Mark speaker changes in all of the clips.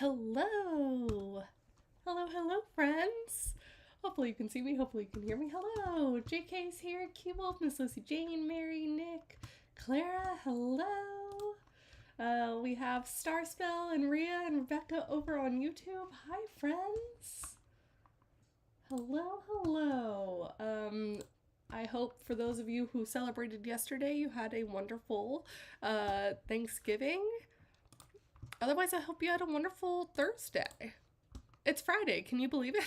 Speaker 1: Hello. Hello, friends. Hopefully you can see me. Hopefully you can hear me. Hello. JK's here. Key-Wolf, Miss Lucy Jane, Mary, Nick, Clara. Hello. We have Starspell and Rhea and Rebecca over on YouTube. Hi, friends. Hello. I hope for those of you who celebrated yesterday, you had a wonderful Thanksgiving. Otherwise, I hope you had a wonderful Thursday. It's Friday. Can you believe it?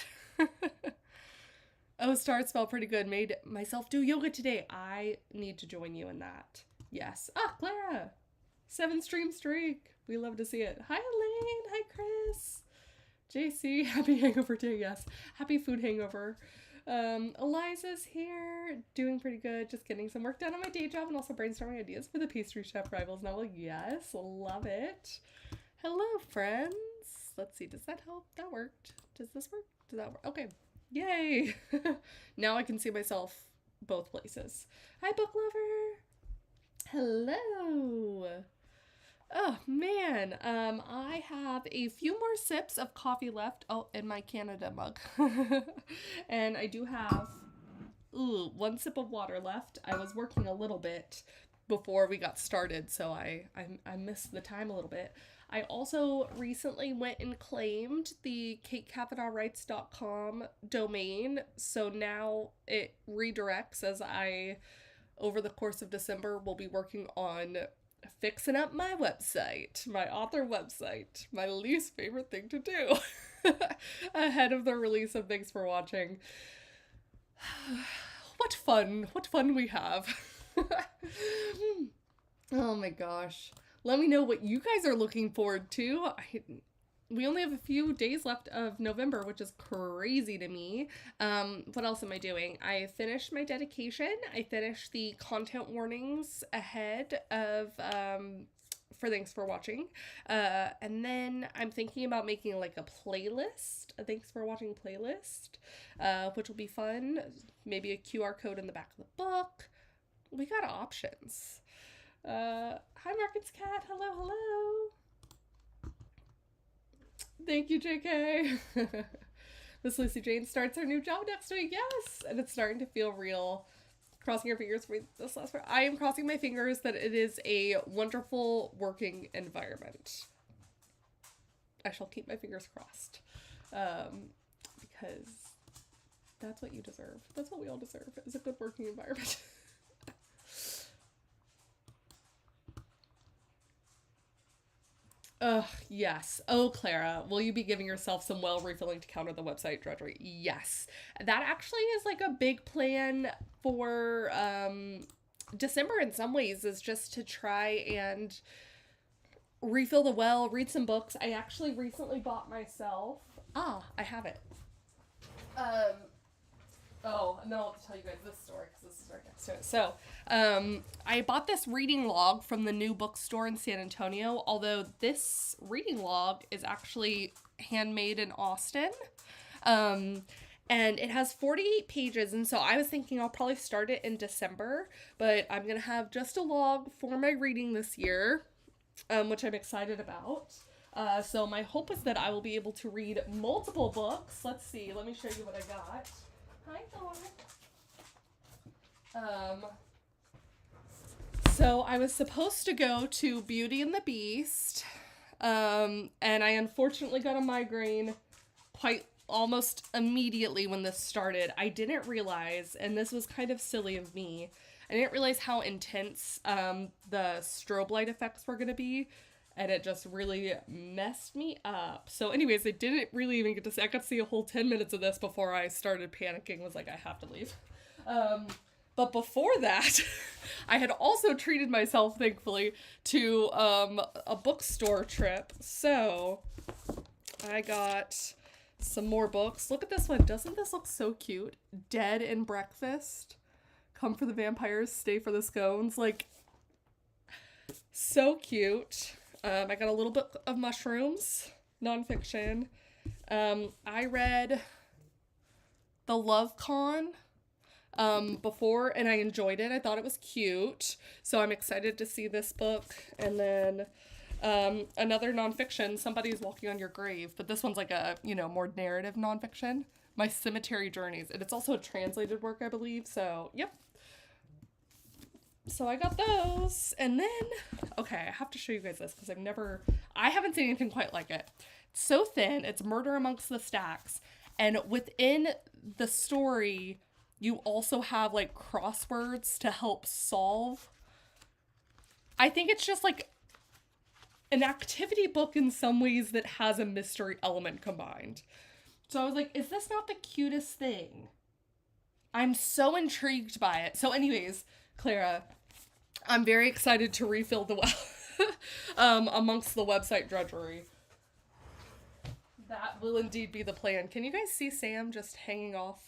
Speaker 1: Oh, stars felt pretty good. Made myself do yoga today. I need to join you in that. Yes. Ah, Clara. 7-stream streak. We love to see it. Hi, Elaine. Hi, Chris. JC. Happy hangover day. Yes. Happy food hangover. Eliza's here. Doing pretty good. Just getting some work done on my day job and also brainstorming ideas for the Pastry Chef Rivals novel. Yes. Love it. Hello, friends. Let's see. Does that help? That worked. Does this work? Does that work? Okay. Yay. Now I can see myself both places. Hi, book lover. Hello. Oh, man. I have a few more sips of coffee left. Oh, in my Canada mug. And I do have, one sip of water left. I was working a little bit before we got started, so I missed the time a little bit. I also recently went and claimed the KateKavanaughWrites.com domain, so now it redirects as I, over the course of December, will be working on fixing up my website, my author website, my least favorite thing to do, ahead of the release of Thanks for Watching. What fun we have. Oh my gosh. Let me know what you guys are looking forward to. We only have a few days left of November, which is crazy to me. What else am I doing? I finished my dedication. I finished the content warnings ahead of for Thanks for Watching. And then I'm thinking about making like a playlist, a Thanks for Watching playlist, which will be fun. Maybe a QR code in the back of the book. We got options. Hi, Markets Cat. Hello. Thank you, JK. Miss Lucy Jane starts her new job next week. Yes, and it's starting to feel real. Crossing your fingers for this last part. I am crossing my fingers that it is a wonderful working environment. I shall keep my fingers crossed. Because that's what you deserve. That's what we all deserve, is a good working environment. Yes. Oh, Clara, will you be giving yourself some well refilling to counter the website drudgery? Yes. That actually is like a big plan for December in some ways, is just to try and refill the well, read some books. I actually recently bought myself, I have it. Oh, no, I'll tell you guys this story because this is right next to it. So, I bought this reading log from the new bookstore in San Antonio, although this reading log is actually handmade in Austin. And it has 48 pages, and so I was thinking I'll probably start it in December, but I'm going to have just a log for my reading this year, which I'm excited about. So my hope is that I will be able to read multiple books. Let's see, let me show you what I got. Hi, Thor. So I was supposed to go to Beauty and the Beast, and I unfortunately got a migraine quite almost immediately when this started. I didn't realize, and this was kind of silly of me, I didn't realize how intense the strobe light effects were going to be. And it just really messed me up. So anyways, I didn't really even get to see, I got to see a whole 10 minutes of this before I started panicking, was like, I have to leave. But before that, I had also treated myself, thankfully, to a bookstore trip. So I got some more books. Look at this one. Doesn't this look so cute? Dead and Breakfast. Come for the vampires, stay for the scones. Like, so cute. I got a little bit of mushrooms, nonfiction. I read The Love Con before, and I enjoyed it. I thought it was cute. So I'm excited to see this book. And then Another nonfiction, Somebody's Walking on Your Grave, but this one's like a, more narrative nonfiction. My Cemetery Journeys. And it's also a translated work, I believe. So, yep. So I got those. And then, okay, I have to show you guys this because I haven't seen anything quite like it. It's so thin. It's Murder Amongst the Stacks. And within the story, you also have like crosswords to help solve. I think it's just like an activity book in some ways that has a mystery element combined. So I was like, is this not the cutest thing? I'm so intrigued by it. So anyways, Clara, I'm very excited to refill the well amongst the website drudgery. That will indeed be the plan. Can you guys see Sam just hanging off?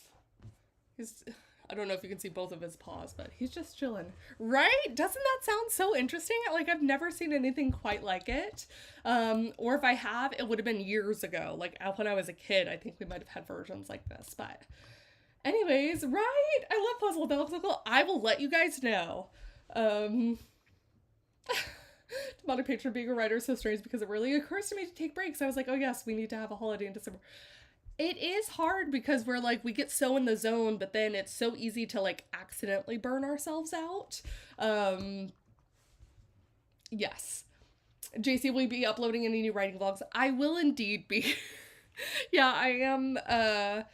Speaker 1: I don't know if you can see both of his paws, but he's just chilling. Right? Doesn't that sound so interesting? Like, I've never seen anything quite like it. Or if I have, it would have been years ago. Like, when I was a kid, I think we might have had versions like this. But anyways, right? I love Puzzle Bellicle. I will let you guys know. Demonic Patron being a writer is so strange because it really occurs to me to take breaks. I was like, oh yes, we need to have a holiday in December. It is hard because we get so in the zone, but then it's so easy to like accidentally burn ourselves out. Yes. JC, will you be uploading any new writing vlogs? I will indeed be. Yeah, I am. At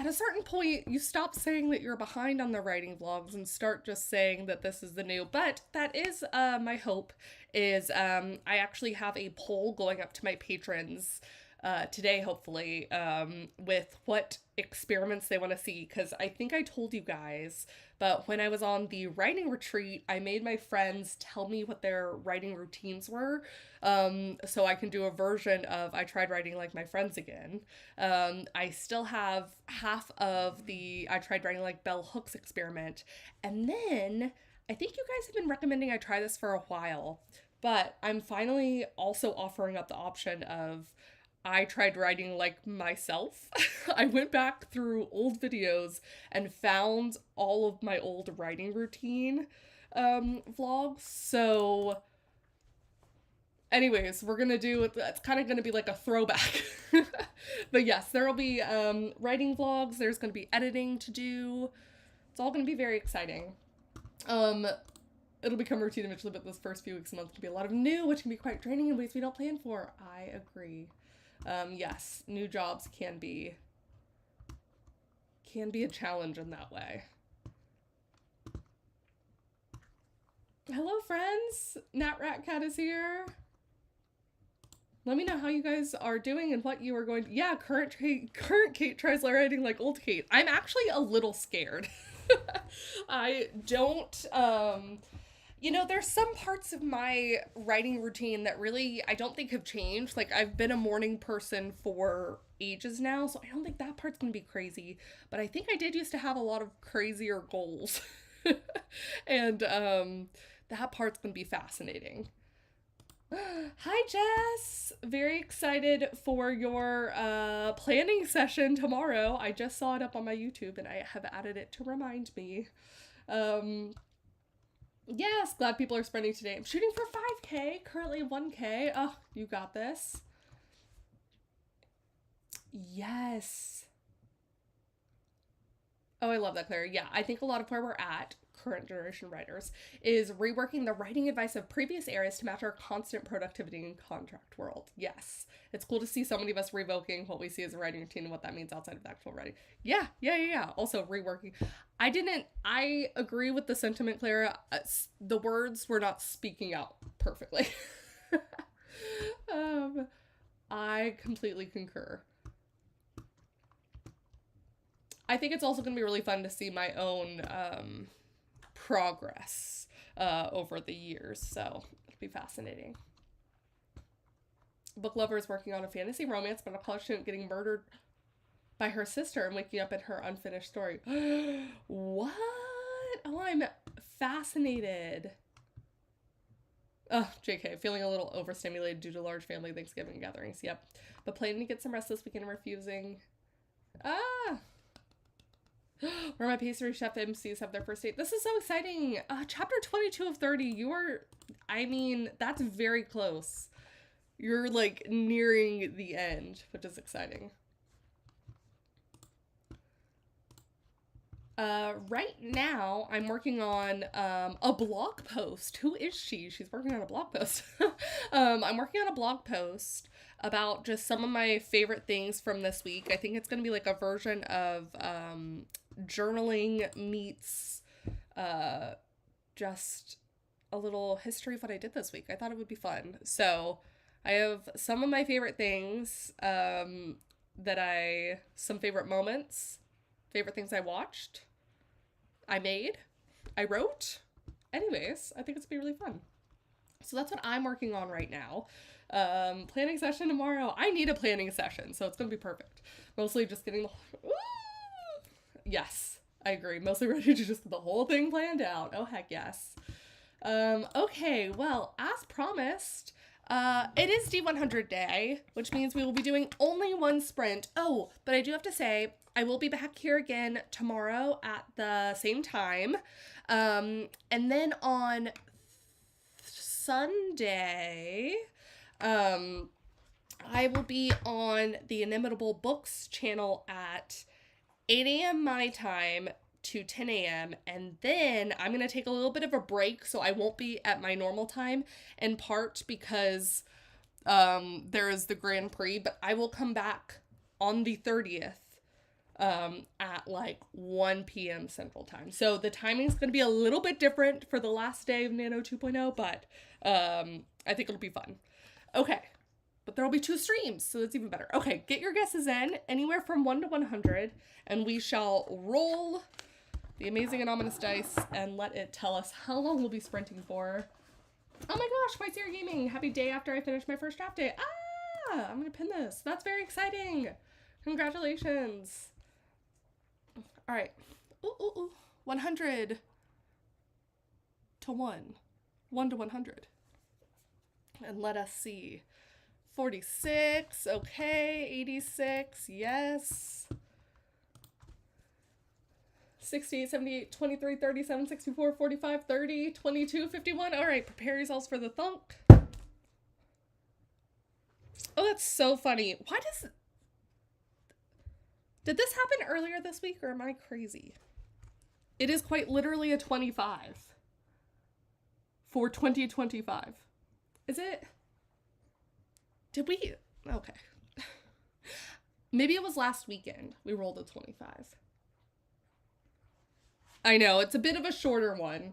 Speaker 1: a certain point, you stop saying that you're behind on the writing vlogs and start just saying that this is the new. But that is my hope is I actually have a poll going up to my patrons today, hopefully, with what experiments they want to see. Because I think I told you guys, but when I was on the writing retreat, I made my friends tell me what their writing routines were. So I can do a version of I tried writing like my friends again. I still have half of the I tried writing like Bell Hooks experiment. And then I think you guys have been recommending I try this for a while, but I'm finally also offering up the option of I tried writing like myself. I went back through old videos and found all of my old writing routine vlogs. So anyways, we're gonna do it's kind of gonna be like a throwback. But yes, there will be writing vlogs, there's gonna be editing to do. It's all gonna be very exciting. It'll become routine eventually, but those first few weeks a month can be a lot of new, which can be quite draining in ways we don't plan for. I agree. Yes, new jobs can be a challenge in that way. Hello, friends. Nat Rat Cat is here. Let me know how you guys are doing and what you are going to... Yeah, current Kate tries writing like old Kate. I'm actually a little scared. I don't... there's some parts of my writing routine that really, I don't think have changed. Like, I've been a morning person for ages now, so I don't think that part's gonna be crazy. But I think I did used to have a lot of crazier goals. And that part's gonna be fascinating. Hi, Jess! Very excited for your planning session tomorrow. I just saw it up on my YouTube, and I have added it to remind me. Yes, glad people are spending today. I'm shooting for 5K, currently 1K. Oh, you got this. Yes. Oh, I love that, Claire. Yeah, I think a lot of where we're at, current generation writers, is reworking the writing advice of previous eras to match our constant productivity in contract world. Yes. It's cool to see so many of us revoking what we see as a writing routine and what that means outside of the actual writing. Yeah. Also reworking. I agree with the sentiment, Clara. The words were not speaking out perfectly. I completely concur. I think it's also going to be really fun to see my own progress over the years, so it'll be fascinating. Book lover is working on a fantasy romance about a college student getting murdered by her sister and waking up in her unfinished story. What? Oh, I'm fascinated. Oh, JK, feeling a little overstimulated due to large family Thanksgiving gatherings. Yep. But planning to get some rest this weekend and refusing. Where my pastry chef MCs have their first date. This is so exciting. Chapter 22 of 30. That's very close. You're like nearing the end, which is exciting. Right now, I'm working on a blog post. Who is she? She's working on a blog post. I'm working on a blog post about just some of my favorite things from this week. I think it's going to be like a version of journaling meets just a little history of what I did this week. I thought it would be fun. So I have some of my favorite things some favorite moments, favorite things I watched, I made, I wrote. Anyways, I think it's gonna be really fun. So that's what I'm working on right now. Planning session tomorrow. I need a planning session, so it's gonna be perfect. Mostly just getting the... Yes, I agree. Mostly ready to just get the whole thing planned out. Oh, heck yes. Okay, well, as promised, it is D100 day, which means we will be doing only one sprint. Oh, but I do have to say, I will be back here again tomorrow at the same time. And then on Sunday, I will be on the Inimitable Books channel at 8 a.m. my time to 10 a.m. and then I'm going to take a little bit of a break, so I won't be at my normal time, in part because there is the Grand Prix, but I will come back on the 30th at like 1 p.m. Central Time. So the timing is going to be a little bit different for the last day of NaNo 2.0, but I think it'll be fun. Okay. But there'll be 2 streams, so that's even better. Okay, get your guesses in, anywhere from 1 to 100, and we shall roll the amazing and ominous dice and let it tell us how long we'll be sprinting for. Oh my gosh, White Seer Gaming, happy day after I finish my first draft day. Ah, I'm gonna pin this. That's very exciting. Congratulations. All right. Ooh. 100 to 1. 1 to 100. And let us see. 46, okay. 86, yes. 68, 78, 23, 37, 64, 45, 30, 22, 51. All right, prepare yourselves for the thunk. Oh, that's so funny. Why does... Did this happen earlier this week, or am I crazy? It is quite literally a 25 for 2025. Is it? Did we? Okay. Maybe it was last weekend we rolled a 25. I know, it's a bit of a shorter one.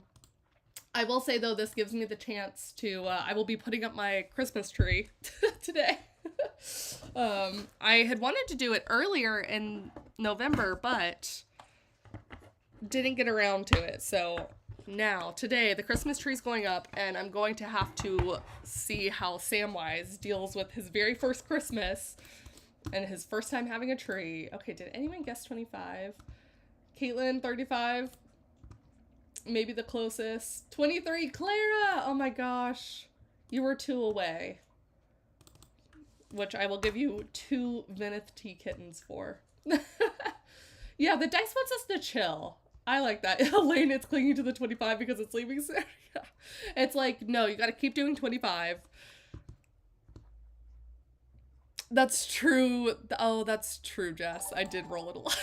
Speaker 1: I will say, though, this gives me the chance to, I will be putting up my Christmas tree today. I had wanted to do it earlier in November, but didn't get around to it. So now, today, the Christmas tree's going up, and I'm going to have to see how Samwise deals with his very first Christmas and his first time having a tree. Okay, did anyone guess 25? Caitlin, 35. Maybe the closest. 23, Clara! Oh my gosh. You were 2 away. Which I will give you 2 Veneth tea kittens for. Yeah, the dice wants us to chill. I like that. Elaine, it's clinging to the 25 because it's leaving soon. It's like, no, you gotta keep doing 25. That's true. Oh, that's true, Jess. I did roll it a lot.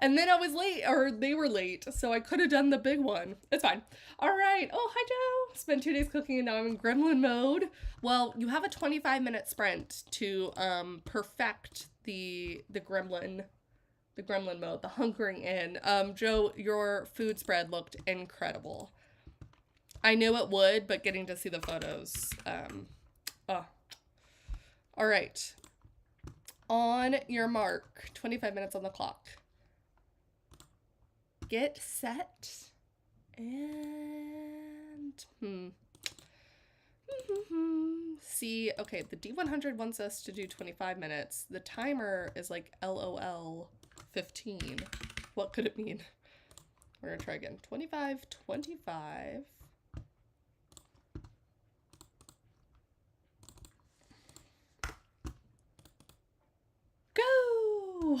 Speaker 1: And then I was late, or they were late, so I could have done the big one. It's fine. All right. Oh, hi, Joe. Spent 2 days cooking, and now I'm in gremlin mode. Well, you have a 25-minute sprint to perfect the gremlin mode, the hunkering in. Joe, your food spread looked incredible. I knew it would, but getting to see the photos. Oh. All right. On your mark, 25 minutes on the clock. Get set, and see, okay, the D100 wants us to do 25 minutes. The timer is like LOL 15. What could it mean? We're gonna try again. 25. Go!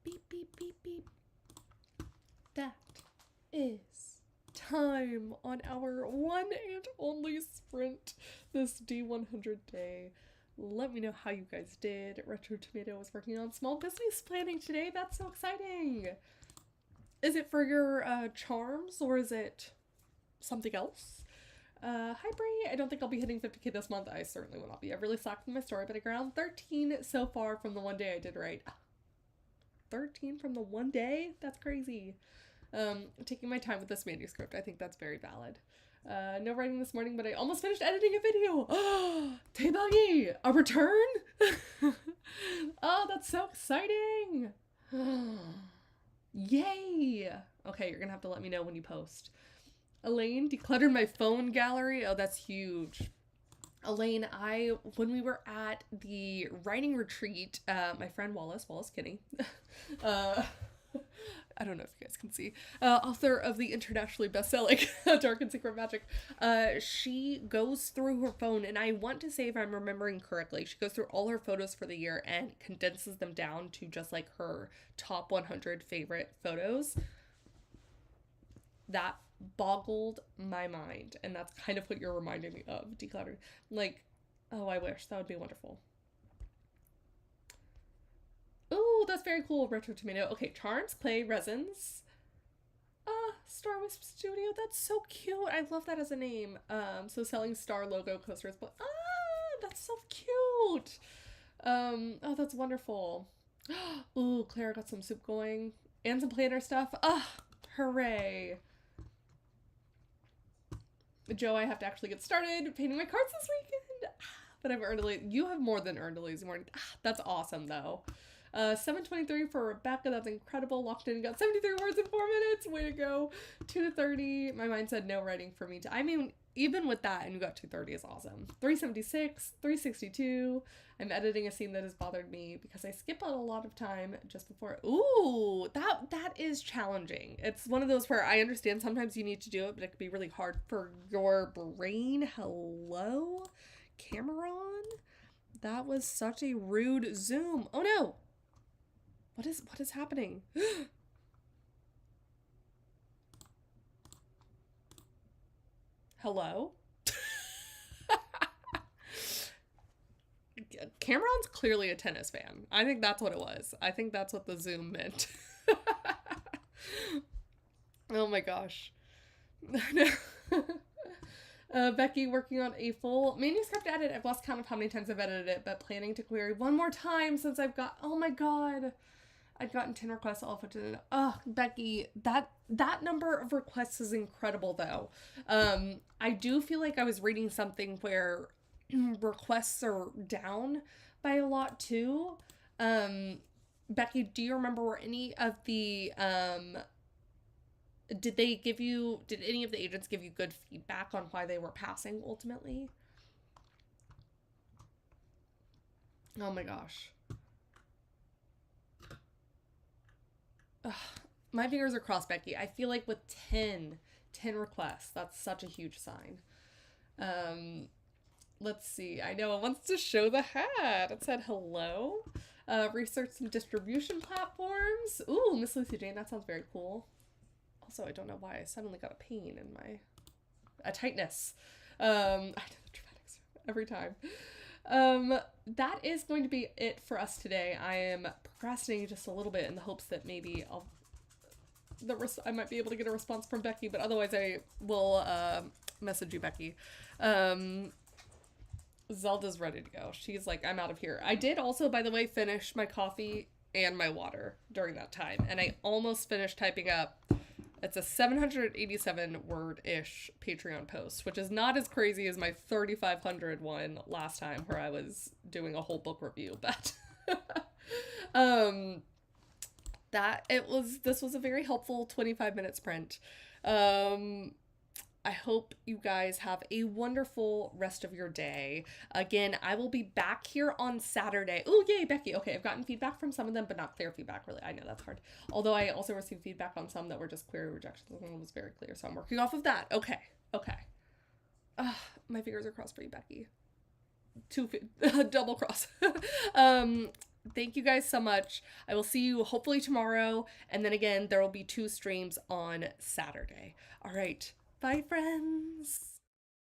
Speaker 1: Beep, beep, beep, beep. That is time on our one and only sprint this D100 day. Let me know how you guys did. Retro Tomato was working on small business planning today. That's so exciting. Is it for your charms or is it something else? Hi Brie, I don't think I'll be hitting 50k this month. I certainly will not be. I've really slacked in my story, but I got around 13 so far from the one day I did right. 13 from the one day? That's crazy. Taking my time with this manuscript. I think that's very valid. No writing this morning, but I almost finished editing a video. Oh, Buggy, a return? Oh, that's so exciting. Yay. Okay, you're gonna have to let me know when you post. Elaine decluttered my phone gallery. Oh, that's huge. Elaine, when we were at the writing retreat, my friend Wallace Kinney, I don't know if you guys can see, author of the internationally best-selling Dark and Secret Magic, she goes through her phone, and I want to say, if I'm remembering correctly, she goes through all her photos for the year and condenses them down to just like her top 100 favorite photos. That boggled my mind, and that's kind of what you're reminding me of, decluttering. Like, oh, I wish. That would be wonderful. Ooh, that's very cool, Retro Tomato. Okay, charms, clay, resins. Star Wisp Studio, that's so cute. I love that as a name. So selling star logo coasters, but that's so cute. Oh, that's wonderful. Ooh, Claire got some soup going and some planner stuff. Hooray. Joe, I have to actually get started painting my cards this weekend. But I've earned a lazy. You have more than earned a lazy morning. That's awesome, though. 7:23 for Rebecca. That's incredible. Locked in and got 73 words in 4 minutes. Way to go. 2:30. My mind said no writing for me. I mean, even with that, and you got 2:30 is awesome. 3:76. 3:62. I'm editing a scene that has bothered me because I skip a lot of time just before. Ooh, that is challenging. It's one of those where I understand sometimes you need to do it, but it can be really hard for your brain. Hello, Cameron. That was such a rude zoom. Oh no. What is happening? Hello? Cameron's clearly a tennis fan. I think that's what it was. I think that's what the zoom meant. Oh my gosh. Becky working on a full manuscript edit. I've lost count of how many times I've edited it, but planning to query one more time since I've got, oh my god, I've gotten 10 requests all put in. Oh, Becky, that number of requests is incredible though. I do feel like I was reading something where requests are down by a lot too. Becky, do you remember where any of the did any of the agents give you good feedback on why they were passing ultimately? Oh my gosh. Ugh, my fingers are crossed, Becky. I feel like with 10 requests, that's such a huge sign. Let's see. I know it wants to show the hat. It said hello. Research some distribution platforms. Ooh, Miss Lucy Jane, that sounds very cool. Also, I don't know why I suddenly got a pain in a tightness. I do the dramatics every time. That is going to be it for us today. I am procrastinating just a little bit in the hopes that maybe I might be able to get a response from Becky, but otherwise I will message you, Becky. Zelda's ready to go. She's like, I'm out of here. I did also, by the way, finish my coffee and my water during that time, and I almost finished typing up. It's a 787 word-ish Patreon post, which is not as crazy as my 3,500 one last time where I was doing a whole book review, but this was a very helpful 25-minute sprint. I hope you guys have a wonderful rest of your day. Again, I will be back here on Saturday. Oh, yay, Becky. Okay, I've gotten feedback from some of them, but not clear feedback, really. I know that's hard. Although I also received feedback on some that were just query rejections. One was very clear, so I'm working off of that. Okay. My fingers are crossed for you, Becky. Double cross. Thank you guys so much. I will see you hopefully tomorrow. And then again, there will be 2 streams on Saturday. All right. Bye, friends.